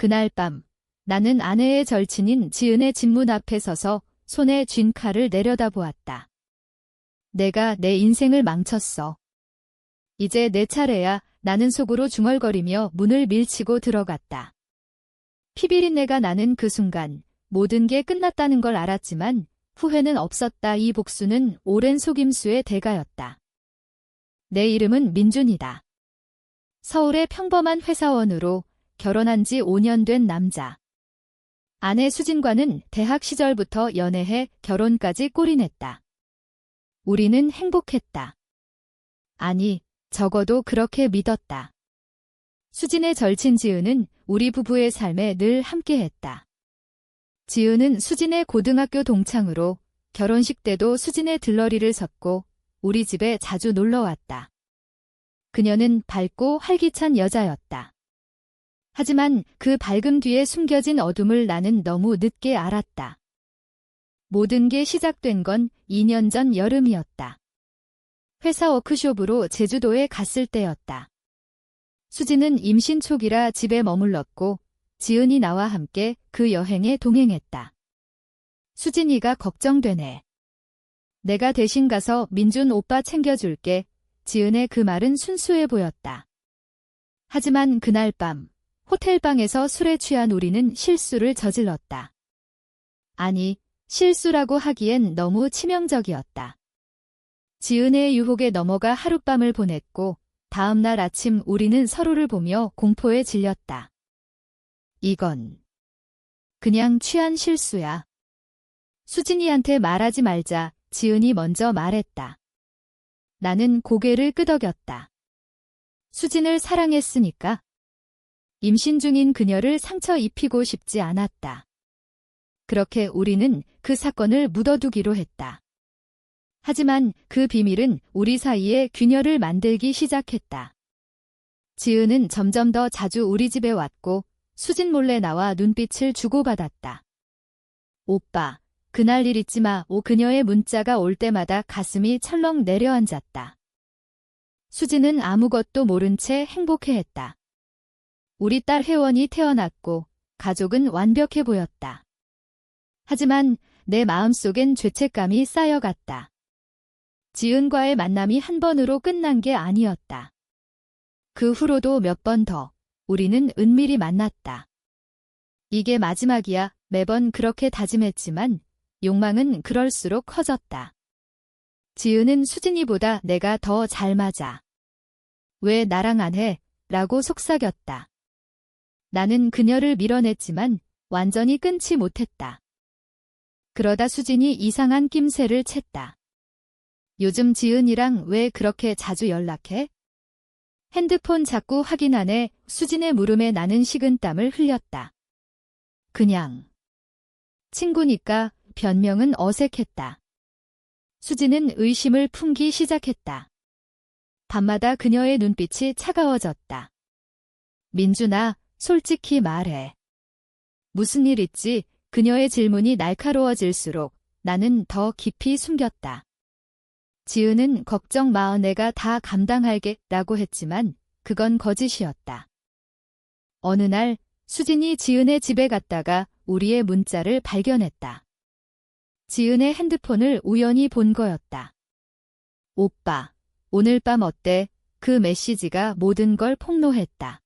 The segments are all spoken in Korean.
그날 밤 나는 아내의 절친인 지은의 집문 앞에 서서 손에 쥔 칼을 내려다보았다. 내가 내 인생을 망쳤어. 이제 내 차례야. 나는 속으로 중얼거리며 문을 밀치고 들어갔다. 피비린내가 나는 그 순간 모든 게 끝났다는 걸 알았지만 후회는 없었다. 이 복수는 오랜 속임수의 대가였다. 내 이름은 민준이다. 서울의 평범한 회사원으로 결혼한 지 5년 된 남자. 아내 수진과는 대학 시절부터 연애해 결혼까지 골인했다. 우리는 행복했다. 아니, 적어도 그렇게 믿었다. 수진의 절친 지은은 우리 부부의 삶에 늘 함께했다. 지은은 수진의 고등학교 동창으로 결혼식 때도 수진의 들러리를 섰고 우리 집에 자주 놀러왔다. 그녀는 밝고 활기찬 여자였다. 하지만 그 밝음 뒤에 숨겨진 어둠을 나는 너무 늦게 알았다. 모든 게 시작된 건 2년 전 여름이었다. 회사 워크숍으로 제주도에 갔을 때였다. 수진은 임신 초기라 집에 머물렀고 지은이 나와 함께 그 여행에 동행했다. 수진이가 걱정되네. 내가 대신 가서 민준 오빠 챙겨줄게. 지은의 그 말은 순수해 보였다. 하지만 그날 밤 호텔방에서 술에 취한 우리는 실수를 저질렀다. 아니, 실수라고 하기엔 너무 치명적이었다. 지은의 유혹에 넘어가 하룻밤을 보냈고 다음 날 아침 우리는 서로를 보며 공포에 질렸다. 이건 그냥 취한 실수야. 수진이한테 말하지 말자. 지은이 먼저 말했다. 나는 고개를 끄덕였다. 수진을 사랑했으니까. 임신 중인 그녀를 상처 입히고 싶지 않았다. 그렇게 우리는 그 사건을 묻어두기로 했다. 하지만 그 비밀은 우리 사이에 균열을 만들기 시작했다. 지은은 점점 더 자주 우리 집에 왔고 수진 몰래 나와 눈빛을 주고받았다. 오빠, 그날 일 잊지 마. 그녀의 문자가 올 때마다 가슴이 철렁 내려앉았다. 수진은 아무것도 모른 채 행복해했다. 우리 딸 혜원이 태어났고 가족은 완벽해 보였다. 하지만 내 마음속엔 죄책감이 쌓여갔다. 지은과의 만남이 한 번으로 끝난 게 아니었다. 그 후로도 몇 번 더 우리는 은밀히 만났다. 이게 마지막이야. 매번 그렇게 다짐했지만 욕망은 그럴수록 커졌다. 지은은 수진이보다 내가 더 잘 맞아. 왜 나랑 안 해? 라고 속삭였다. 나는 그녀를 밀어냈지만 완전히 끊지 못했다. 그러다 수진이 이상한 낌새를 챘다. 요즘 지은이랑 왜 그렇게 자주 연락해? 핸드폰 자꾸 확인하네. 수진의 물음에 나는 식은땀을 흘렸다. 그냥 친구니까. 변명은 어색했다. 수진은 의심을 품기 시작했다. 밤마다 그녀의 눈빛이 차가워졌다. 민준아, 솔직히 말해. 무슨 일 있지? 그녀의 질문이 날카로워질수록 나는 더 깊이 숨겼다. 지은은 걱정 마. 내가 다 감당할게 라고 했지만 그건 거짓이었다. 어느 날 수진이 지은의 집에 갔다가 우리의 문자를 발견했다. 지은의 핸드폰을 우연히 본 거였다. 오빠, 오늘 밤 어때? 그 메시지가 모든 걸 폭로했다.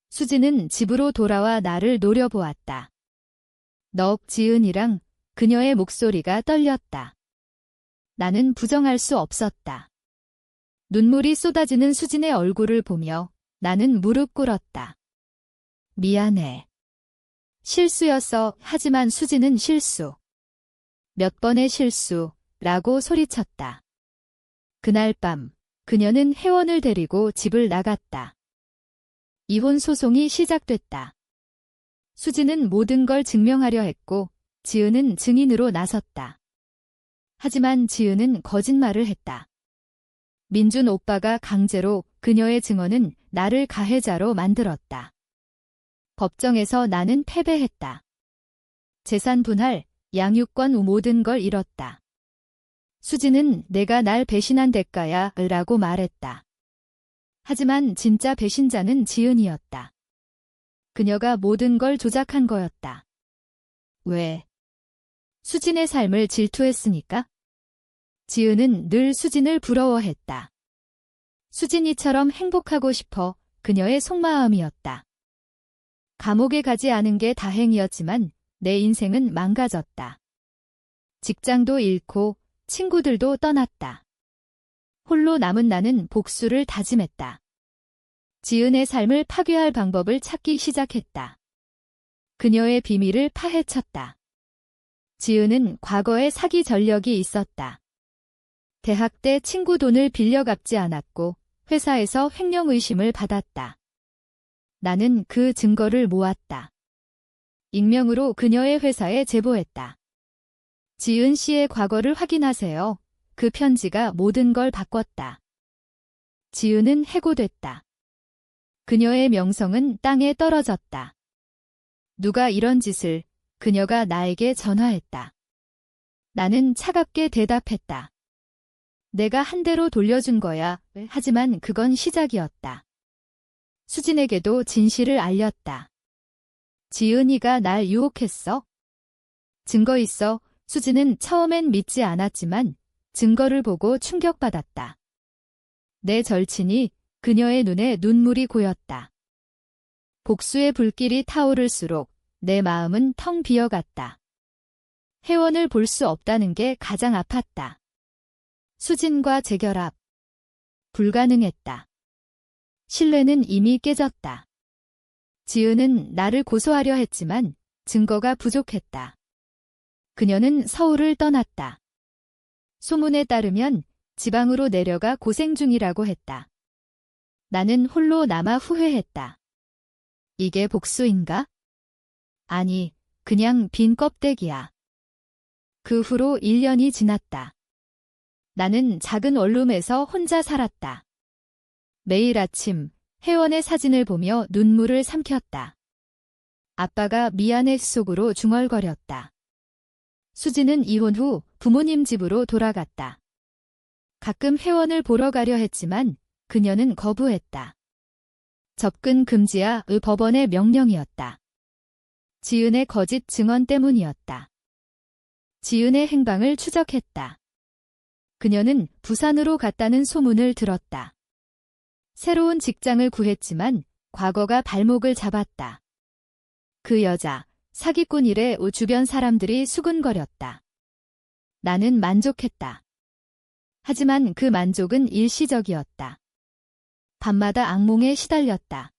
수진은 집으로 돌아와 나를 노려보았다. 넋 지은이랑 그녀의 목소리가 떨렸다. 나는 부정할 수 없었다. 눈물이 쏟아지는 수진의 얼굴을 보며 나는 무릎 꿇었다. 미안해. 실수였어. 하지만 수진은 실수. 몇 번의 실수라고 소리쳤다. 그날 밤 그녀는 혜원을 데리고 집을 나갔다. 이혼 소송이 시작됐다. 수진은 모든 걸 증명하려 했고 지은은 증인으로 나섰다. 하지만 지은은 거짓말을 했다. 민준 오빠가 강제로 그녀의 증언은 나를 가해자로 만들었다. 법정에서 나는 패배했다. 재산 분할, 양육권 모든 걸 잃었다. 수진은 내가 날 배신한 대가야 라고 말했다. 하지만 진짜 배신자는 지은이었다. 그녀가 모든 걸 조작한 거였다. 왜? 수진의 삶을 질투했으니까? 지은은 늘 수진을 부러워했다. 수진이처럼 행복하고 싶어 그녀의 속마음이었다. 감옥에 가지 않은 게 다행이었지만 내 인생은 망가졌다. 직장도 잃고 친구들도 떠났다. 홀로 남은 나는 복수를 다짐했다. 지은의 삶을 파괴할 방법을 찾기 시작했다. 그녀의 비밀을 파헤쳤다. 지은은 과거에 사기 전력이 있었다. 대학 때 친구 돈을 빌려 갚지 않았고 회사에서 횡령 의심을 받았다. 나는 그 증거를 모았다. 익명으로 그녀의 회사에 제보했다. 지은 씨의 과거를 확인하세요. 그 편지가 모든 걸 바꿨다. 지은은 해고됐다. 그녀의 명성은 땅에 떨어졌다. 누가 이런 짓을, 그녀가 나에게 전화했다. 나는 차갑게 대답했다. 내가 한 대로 돌려준 거야. 하지만 그건 시작이었다. 수진에게도 진실을 알렸다. 지은이가 날 유혹했어? 증거 있어. 수진은 처음엔 믿지 않았지만 증거를 보고 충격받았다. 내 절친이 그녀의 눈에 눈물이 고였다. 복수의 불길이 타오를수록 내 마음은 텅 비어갔다. 혜원을 볼 수 없다는 게 가장 아팠다. 수진과 재결합. 불가능했다. 신뢰는 이미 깨졌다. 지은은 나를 고소하려 했지만 증거가 부족했다. 그녀는 서울을 떠났다. 소문에 따르면 지방으로 내려가 고생 중이라고 했다. 나는 홀로 남아 후회했다. 이게 복수인가? 아니, 그냥 빈 껍데기야. 그 후로 1년이 지났다. 나는 작은 원룸에서 혼자 살았다. 매일 아침 혜원의 사진을 보며 눈물을 삼켰다. 아빠가 미안해 속으로 중얼거렸다. 수진은 이혼 후 부모님 집으로 돌아갔다. 가끔 혜원을 보러 가려 했지만 그녀는 거부했다. 접근 금지야 법원의 명령이었다. 지은의 거짓 증언 때문이었다. 지은의 행방을 추적했다. 그녀는 부산으로 갔다는 소문을 들었다. 새로운 직장을 구했지만 과거가 발목을 잡았다. 그 여자, 사기꾼 이래 주변 사람들이 수군거렸다. 나는 만족했다. 하지만 그 만족은 일시적이었다. 밤마다 악몽에 시달렸다.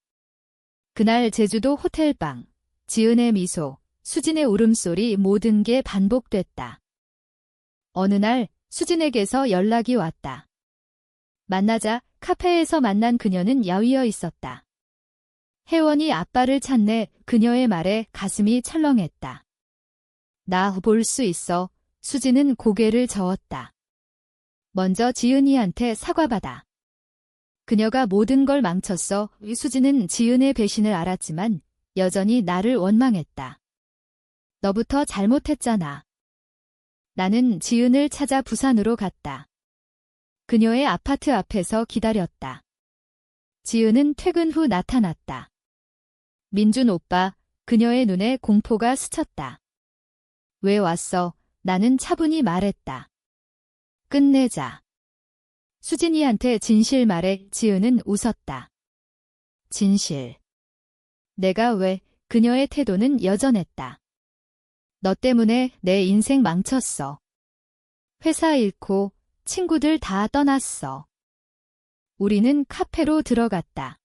그날 제주도 호텔방, 지은의 미소, 수진의 울음소리 모든 게 반복됐다. 어느 날 수진에게서 연락이 왔다. 만나자 카페에서 만난 그녀는 야위어 있었다. 혜원이 아빠를 찾네. 그녀의 말에 가슴이 철렁했다. 나 볼 수 있어. 수진은 고개를 저었다. 먼저 지은이한테 사과받아. 그녀가 모든 걸 망쳤어. 수진은 지은의 배신을 알았지만 여전히 나를 원망했다. 너부터 잘못했잖아. 나는 지은을 찾아 부산으로 갔다. 그녀의 아파트 앞에서 기다렸다. 지은은 퇴근 후 나타났다. 민준 오빠, 그녀의 눈에 공포가 스쳤다. 왜 왔어? 나는 차분히 말했다. 끝내자. 수진이한테 진실 말해. 지은은 웃었다. 진실. 내가 왜? 그녀의 태도는 여전했다. 너 때문에 내 인생 망쳤어. 회사 잃고 친구들 다 떠났어. 우리는 카페로 들어갔다.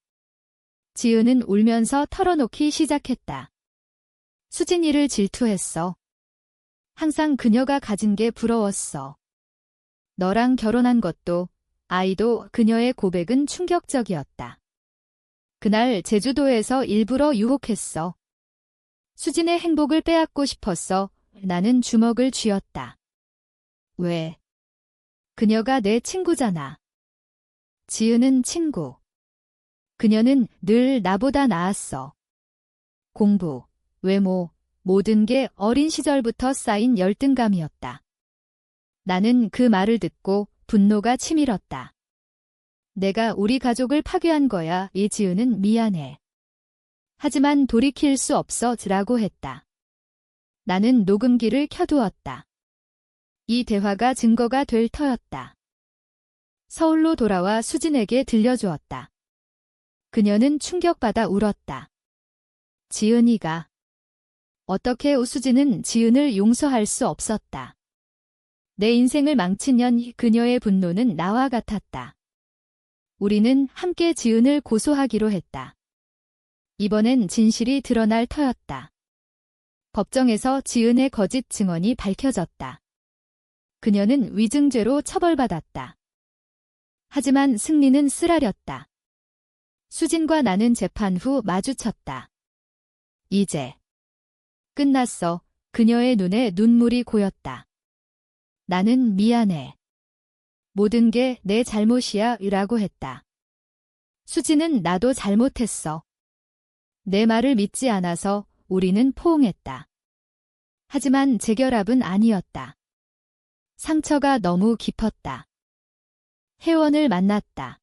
지은은 울면서 털어놓기 시작했다. 수진이를 질투했어. 항상 그녀가 가진 게 부러웠어. 너랑 결혼한 것도, 아이도 그녀의 고백은 충격적이었다. 그날 제주도에서 일부러 유혹했어. 수진의 행복을 빼앗고 싶었어. 나는 주먹을 쥐었다. 왜? 그녀가 내 친구잖아. 지은은 친구. 그녀는 늘 나보다 나았어. 공부, 외모, 모든 게 어린 시절부터 쌓인 열등감이었다. 나는 그 말을 듣고 분노가 치밀었다. 내가 우리 가족을 파괴한 거야. 이 지은은 미안해. 하지만 돌이킬 수 없어라고 했다. 나는 녹음기를 켜두었다. 이 대화가 증거가 될 터였다. 서울로 돌아와 수진에게 들려주었다. 그녀는 충격받아 울었다. 지은이가. 어떻게 수진은 지은을 용서할 수 없었다. 내 인생을 망친 그녀의 분노는 나와 같았다. 우리는 함께 지은을 고소하기로 했다. 이번엔 진실이 드러날 터였다. 법정에서 지은의 거짓 증언이 밝혀졌다. 그녀는 위증죄로 처벌받았다. 하지만 승리는 쓰라렸다. 수진과 나는 재판 후 마주쳤다. 이제 끝났어. 그녀의 눈에 눈물이 고였다. 나는 미안해. 모든 게 내 잘못이야 라고 했다. 수진은 나도 잘못했어. 내 말을 믿지 않아서 우리는 포옹했다. 하지만 재결합은 아니었다. 상처가 너무 깊었다. 혜원을 만났다.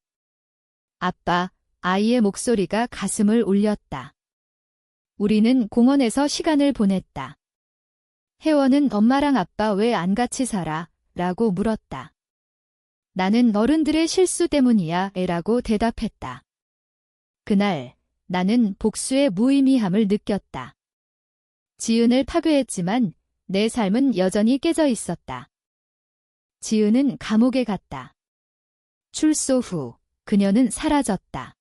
아빠, 아이의 목소리가 가슴을 울렸다. 우리는 공원에서 시간을 보냈다. 혜원은 엄마랑 아빠 왜 안 같이 살아? 라고 물었다. 나는 어른들의 실수 때문이야 라고 대답했다. 그날 나는 복수의 무의미함을 느꼈다. 지은을 파괴했지만 내 삶은 여전히 깨져 있었다. 지은은 감옥에 갔다. 출소 후 그녀는 사라졌다.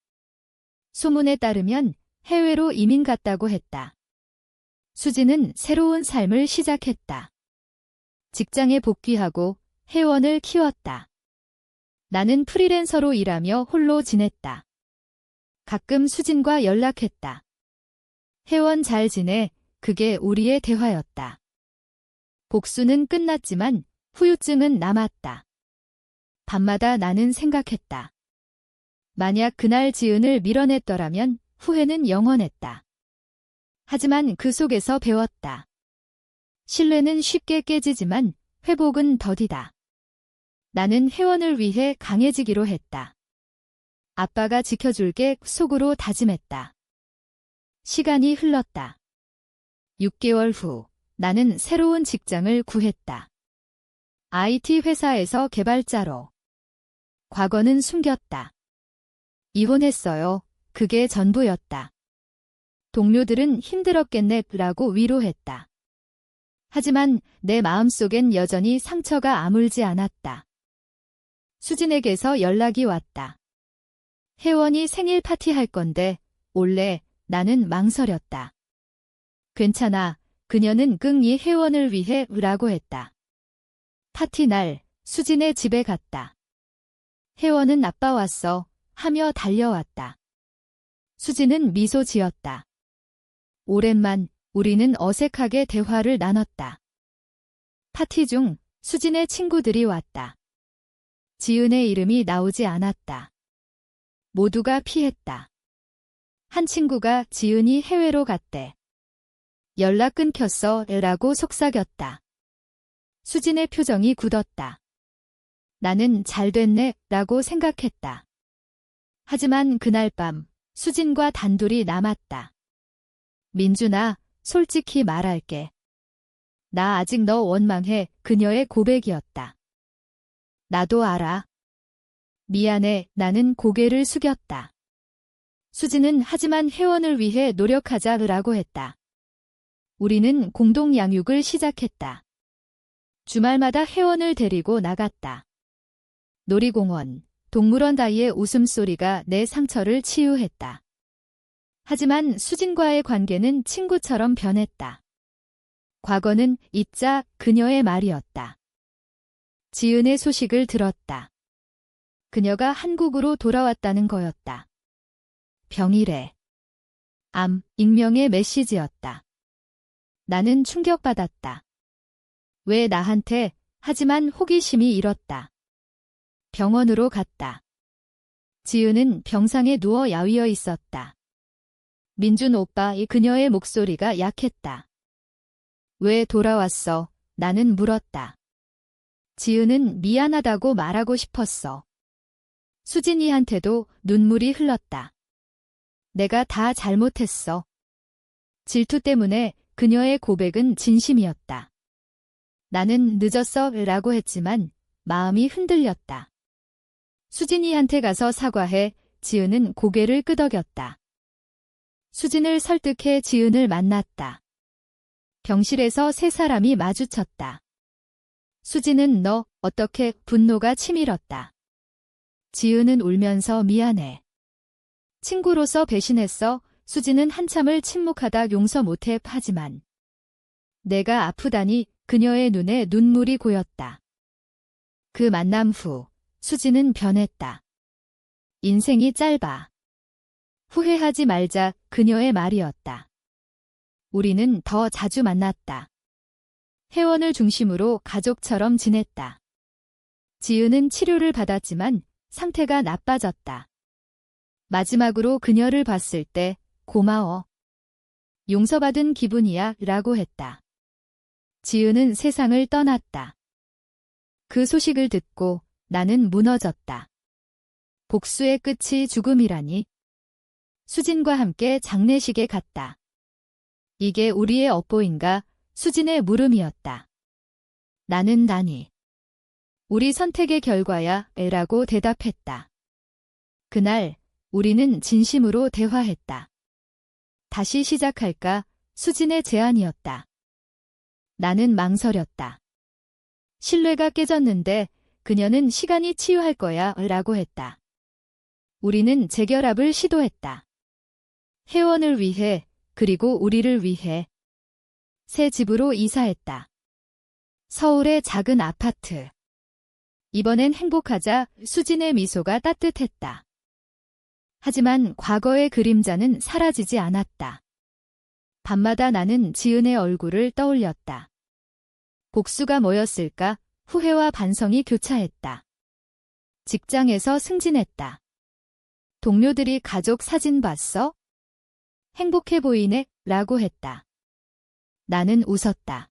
소문에 따르면 해외로 이민 갔다고 했다. 수진은 새로운 삶을 시작했다. 직장에 복귀하고 혜원을 키웠다. 나는 프리랜서로 일하며 홀로 지냈다. 가끔 수진과 연락했다. 혜원 잘 지내? 그게 우리의 대화였다. 복수는 끝났지만 후유증은 남았다. 밤마다 나는 생각했다. 만약 그날 지은을 밀어냈더라면 후회는 영원했다. 하지만 그 속에서 배웠다. 신뢰는 쉽게 깨지지만 회복은 더디다. 나는 혜원을 위해 강해지기로 했다. 아빠가 지켜줄게 속으로 다짐했다. 시간이 흘렀다. 6개월 후 나는 새로운 직장을 구했다. IT 회사에서 개발자로. 과거는 숨겼다. 이혼했어요. 그게 전부였다. 동료들은 힘들었겠네 라고 위로했다. 하지만 내 마음속엔 여전히 상처가 아물지 않았다. 수진에게서 연락이 왔다. 혜원이 생일 파티할 건데 올래? 나는 망설였다. 괜찮아. 그녀는 끙이 혜원을 위해 라고 했다. 파티 날 수진의 집에 갔다. 혜원은 아빠 왔어 하며 달려왔다. 수진은 미소 지었다. 오랜만 우리는 어색하게 대화를 나눴다. 파티 중 수진의 친구들이 왔다. 지은의 이름이 나오지 않았다. 모두가 피했다. 한 친구가 지은이 해외로 갔대. 연락 끊겼어 라고 속삭였다. 수진의 표정이 굳었다. 나는 잘 됐네 라고 생각했다. 하지만 그날 밤 수진과 단둘이 남았다. 민준아, 솔직히 말할게. 나 아직 너 원망해. 그녀의 고백이었다. 나도 알아. 미안해. 나는 고개를 숙였다. 수진은 하지만 혜원을 위해 노력하자라고 했다. 우리는 공동 양육을 시작했다. 주말마다 혜원을 데리고 나갔다. 놀이공원, 동물원 다이의 웃음소리가 내 상처를 치유했다. 하지만 수진과의 관계는 친구처럼 변했다. 과거는 잊자 그녀의 말이었다. 지은의 소식을 들었다. 그녀가 한국으로 돌아왔다는 거였다. 병이래. 암, 익명의 메시지였다. 나는 충격받았다. 왜 나한테? 하지만 호기심이 일었다. 병원으로 갔다. 지은은 병상에 누워 야위어 있었다. 민준 오빠, 그녀의 목소리가 약했다. 왜 돌아왔어? 나는 물었다. 지은은 미안하다고 말하고 싶었어. 수진이한테도 눈물이 흘렀다. 내가 다 잘못했어. 질투 때문에 그녀의 고백은 진심이었다. 나는 늦었어 라고 했지만 마음이 흔들렸다. 수진이한테 가서 사과해. 지은은 고개를 끄덕였다. 수진을 설득해 지은을 만났다. 병실에서 세 사람이 마주쳤다. 수진은 너 어떻게 분노가 치밀었다. 지은은 울면서 미안해. 친구로서 배신했어. 수진은 한참을 침묵하다 용서 못해 하지만 내가 아프다니 그녀의 눈에 눈물이 고였다. 그 만남 후 수진은 변했다. 인생이 짧아. 후회하지 말자 그녀의 말이었다. 우리는 더 자주 만났다. 혜원을 중심으로 가족처럼 지냈다. 지은은 치료를 받았지만 상태가 나빠졌다. 마지막으로 그녀를 봤을 때 고마워. 용서받은 기분이야 라고 했다. 지은은 세상을 떠났다. 그 소식을 듣고 나는 무너졌다. 복수의 끝이 죽음이라니. 수진과 함께 장례식에 갔다. 이게 우리의 업보인가? 수진의 물음이었다. 나는 나니. 우리 선택의 결과야 라고 대답했다. 그날 우리는 진심으로 대화했다. 다시 시작할까? 수진의 제안이었다. 나는 망설였다. 신뢰가 깨졌는데 그녀는 시간이 치유할 거야 라고 했다. 우리는 재결합을 시도했다. 혜원을 위해 그리고 우리를 위해. 새 집으로 이사했다. 서울의 작은 아파트. 이번엔 행복하자. 수진의 미소가 따뜻했다. 하지만 과거의 그림자는 사라지지 않았다. 밤마다 나는 지은의 얼굴을 떠올렸다. 복수가 뭐였을까? 후회와 반성이 교차했다. 직장에서 승진했다. 동료들이 가족 사진 봤어? 행복해 보이네 라고 했다. 나는 웃었다.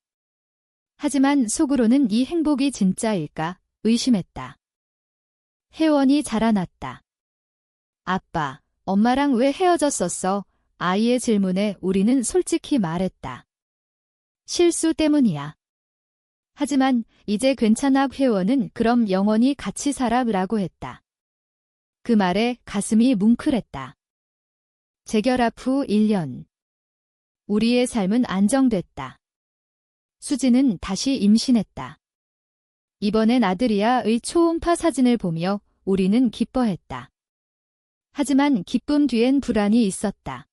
하지만 속으로는 이 행복이 진짜일까 의심했다. 혜원이 자라났다. 아빠, 엄마랑 왜 헤어졌었어? 아이의 질문에 우리는 솔직히 말했다. 실수 때문이야. 하지만 이제 괜찮아. 혜원은 그럼 영원히 같이 살아 라고 했다. 그 말에 가슴이 뭉클했다. 재결합 후 1년. 우리의 삶은 안정됐다. 수진은 다시 임신했다. 이번엔 아들이야의 초음파 사진을 보며 우리는 기뻐했다. 하지만 기쁨 뒤엔 불안이 있었다.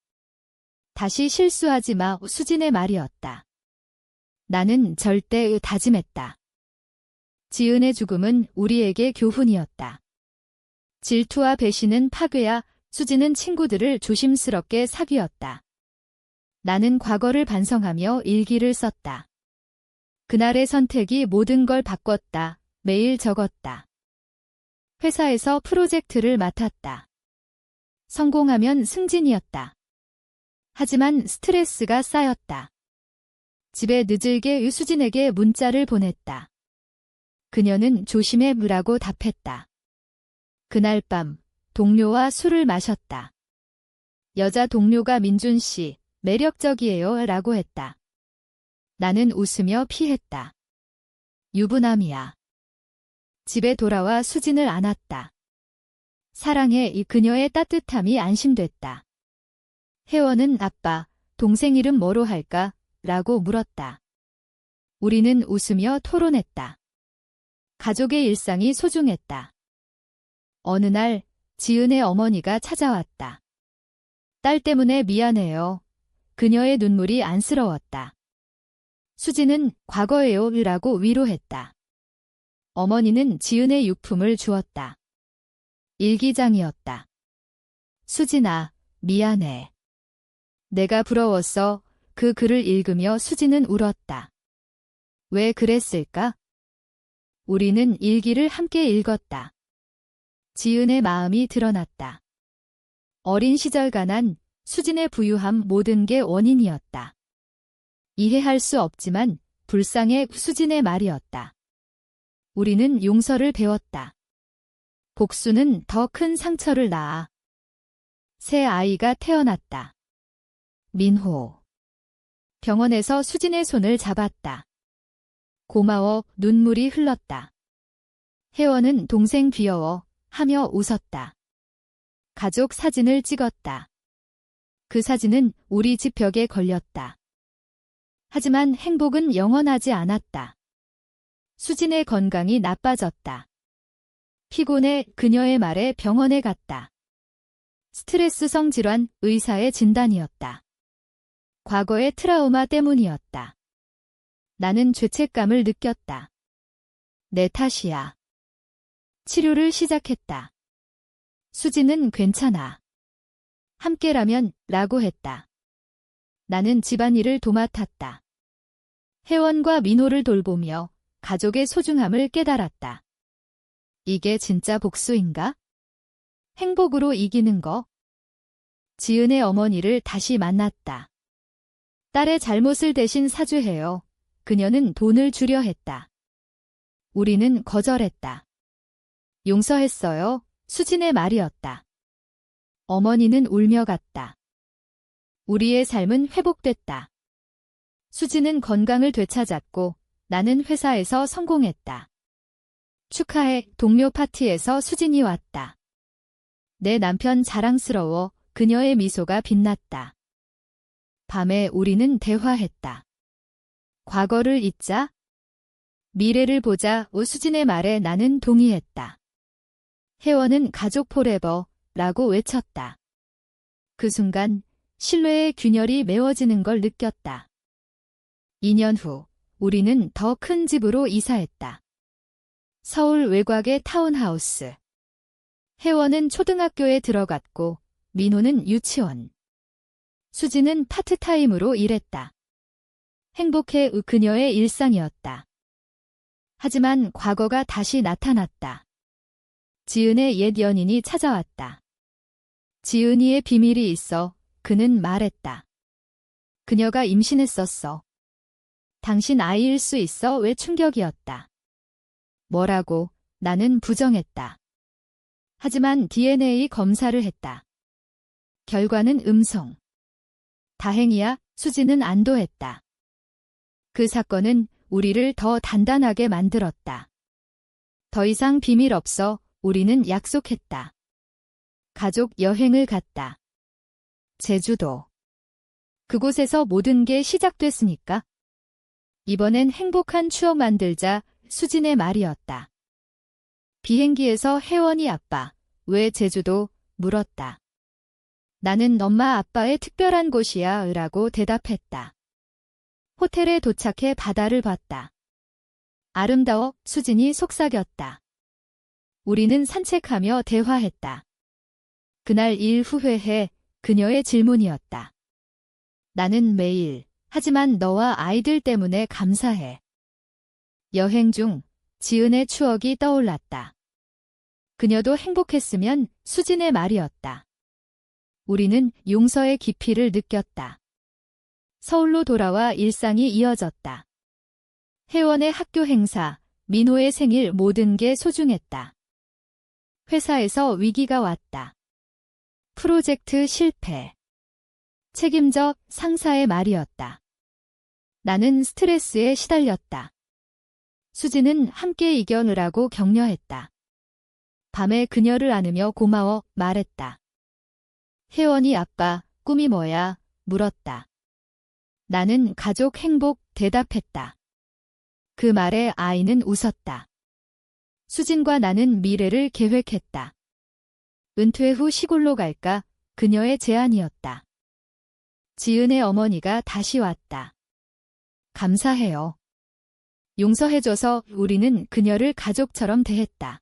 다시 실수하지 마. 수진의 말이었다. 나는 절대 다짐했다. 지은의 죽음은 우리에게 교훈이었다. 질투와 배신은 파괴야. 수진은 친구들을 조심스럽게 사귀었다. 나는 과거를 반성하며 일기를 썼다. 그날의 선택이 모든 걸 바꿨다. 매일 적었다. 회사에서 프로젝트를 맡았다. 성공하면 승진이었다. 하지만 스트레스가 쌓였다. 집에 늦을게 수진에게 문자를 보냈다. 그녀는 조심해 무라고 답했다. 그날 밤 동료와 술을 마셨다. 여자 동료가 민준 씨, 매력적이에요 라고 했다. 나는 웃으며 피했다. 유부남이야. 집에 돌아와 수진을 안았다. 사랑해. 이 그녀의 따뜻함이 안심됐다. 혜원은 아빠, 동생 이름 뭐로 할까? 라고 물었다. 우리는 웃으며 토론했다. 가족의 일상이 소중했다. 어느 날 지은의 어머니가 찾아왔다. 딸 때문에 미안해요. 그녀의 눈물이 안쓰러웠다. 수지는 과거예요 라고 위로했다. 어머니는 지은의 유품을 주었다. 일기장이었다. 수진아, 미안해. 내가 부러웠어. 그 글을 읽으며 수지는 울었다. 왜 그랬을까? 우리는 일기를 함께 읽었다. 지은의 마음이 드러났다. 어린 시절 가난, 수진의 부유함 모든 게 원인이었다. 이해할 수 없지만 불쌍해. 수진의 말이었다. 우리는 용서를 배웠다. 복수는 더 큰 상처를 낳아. 새 아이가 태어났다. 민호. 병원에서 수진의 손을 잡았다. 고마워, 눈물이 흘렀다. 혜원은 동생 귀여워 하며 웃었다. 가족 사진을 찍었다. 그 사진은 우리 집 벽에 걸렸다. 하지만 행복은 영원하지 않았다. 수진의 건강이 나빠졌다. 피곤해 그녀의 말에 병원에 갔다. 스트레스성 질환 의사의 진단이었다. 과거의 트라우마 때문이었다. 나는 죄책감을 느꼈다. 내 탓이야. 치료를 시작했다. 수진은 괜찮아. 함께라면 라고 했다. 나는 집안일을 도맡았다. 혜원과 민호를 돌보며 가족의 소중함을 깨달았다. 이게 진짜 복수인가? 행복으로 이기는 거? 지은의 어머니를 다시 만났다. 딸의 잘못을 대신 사죄해요. 그녀는 돈을 주려 했다. 우리는 거절했다. 용서했어요. 수진의 말이었다. 어머니는 울며 갔다. 우리의 삶은 회복됐다. 수진은 건강을 되찾았고 나는 회사에서 성공했다. 축하해. 동료 파티에서 수진이 왔다. 내 남편 자랑스러워. 그녀의 미소가 빛났다. 밤에 우리는 대화했다. 과거를 잊자. 미래를 보자. 수진의 말에 나는 동의했다. 혜원은 가족 포레버라고 외쳤다. 그 순간 신뢰의 균열이 메워지는 걸 느꼈다. 2년 후 우리는 더 큰 집으로 이사했다. 서울 외곽의 타운하우스. 혜원은 초등학교에 들어갔고 민호는 유치원. 수진은 파트타임으로 일했다. 행복해 그녀의 일상이었다. 하지만 과거가 다시 나타났다. 지은의 옛 연인이 찾아왔다. 지은이의 비밀이 있어. 그는 말했다. 그녀가 임신했었어. 당신 아이일 수 있어. 왜 충격이었다. 뭐라고? 나는 부정했다. 하지만 DNA 검사를 했다. 결과는 음성. 다행이야. 수진은 안도했다. 그 사건은 우리를 더 단단하게 만들었다. 더 이상 비밀 없어. 우리는 약속했다. 가족 여행을 갔다. 제주도. 그곳에서 모든 게 시작됐으니까. 이번엔 행복한 추억 만들자. 수진의 말이었다. 비행기에서 혜원이 아빠, 왜 제주도? 물었다. 나는 엄마 아빠의 특별한 곳이야 라고 대답했다. 호텔에 도착해 바다를 봤다. 아름다워. 수진이 속삭였다. 우리는 산책하며 대화했다. 그날 일 후회해. 그녀의 질문이었다. 나는 매일, 하지만 너와 아이들 때문에 감사해. 여행 중 지은의 추억이 떠올랐다. 그녀도 행복했으면. 수진의 말이었다. 우리는 용서의 깊이를 느꼈다. 서울로 돌아와 일상이 이어졌다. 혜원의 학교 행사, 민호의 생일 모든 게 소중했다. 회사에서 위기가 왔다. 프로젝트 실패. 책임져. 상사의 말이었다. 나는 스트레스에 시달렸다. 수진은 함께 이겨내라고 격려했다. 밤에 그녀를 안으며 고마워 말했다. 혜원이 아빠, 꿈이 뭐야? 물었다. 나는 가족 행복 대답했다. 그 말에 아이는 웃었다. 수진과 나는 미래를 계획했다. 은퇴 후 시골로 갈까? 그녀의 제안이었다. 지은의 어머니가 다시 왔다. 감사해요. 용서해줘서. 우리는 그녀를 가족처럼 대했다.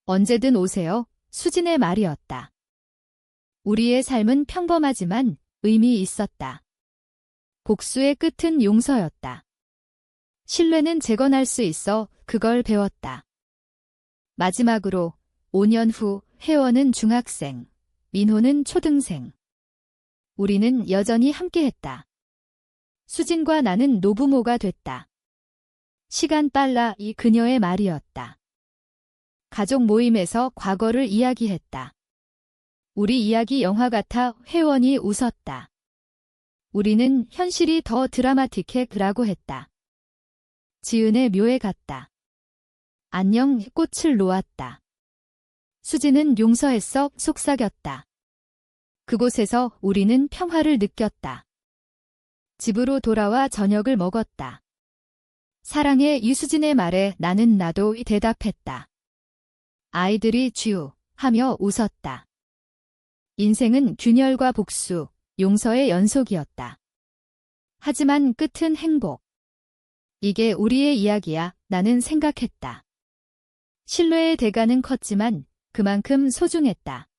언제든 오세요. 수진의 말이었다. 우리의 삶은 평범하지만 의미 있었다. 복수의 끝은 용서였다. 신뢰는 재건할 수 있어. 그걸 배웠다. 마지막으로 5년 후 혜원은 중학생, 민호는 초등생. 우리는 여전히 함께했다. 수진과 나는 노부모가 됐다. 시간 빨라. 이 그녀의 말이었다. 가족 모임에서 과거를 이야기했다. 우리 이야기 영화 같아 회원이 웃었다. 우리는 현실이 더 드라마틱해라고 했다. 지은의 묘에 갔다. 안녕 꽃을 놓았다. 수지는 용서했어 속삭였다. 그곳에서 우리는 평화를 느꼈다. 집으로 돌아와 저녁을 먹었다. 사랑해 유수진의 말에 나는 나도 대답했다. 아이들이 쥐우 하며 웃었다. 인생은 균열과 복수, 용서의 연속이었다. 하지만 끝은 행복. 이게 우리의 이야기야 나는 생각했다. 신뢰의 대가는 컸지만 그만큼 소중했다.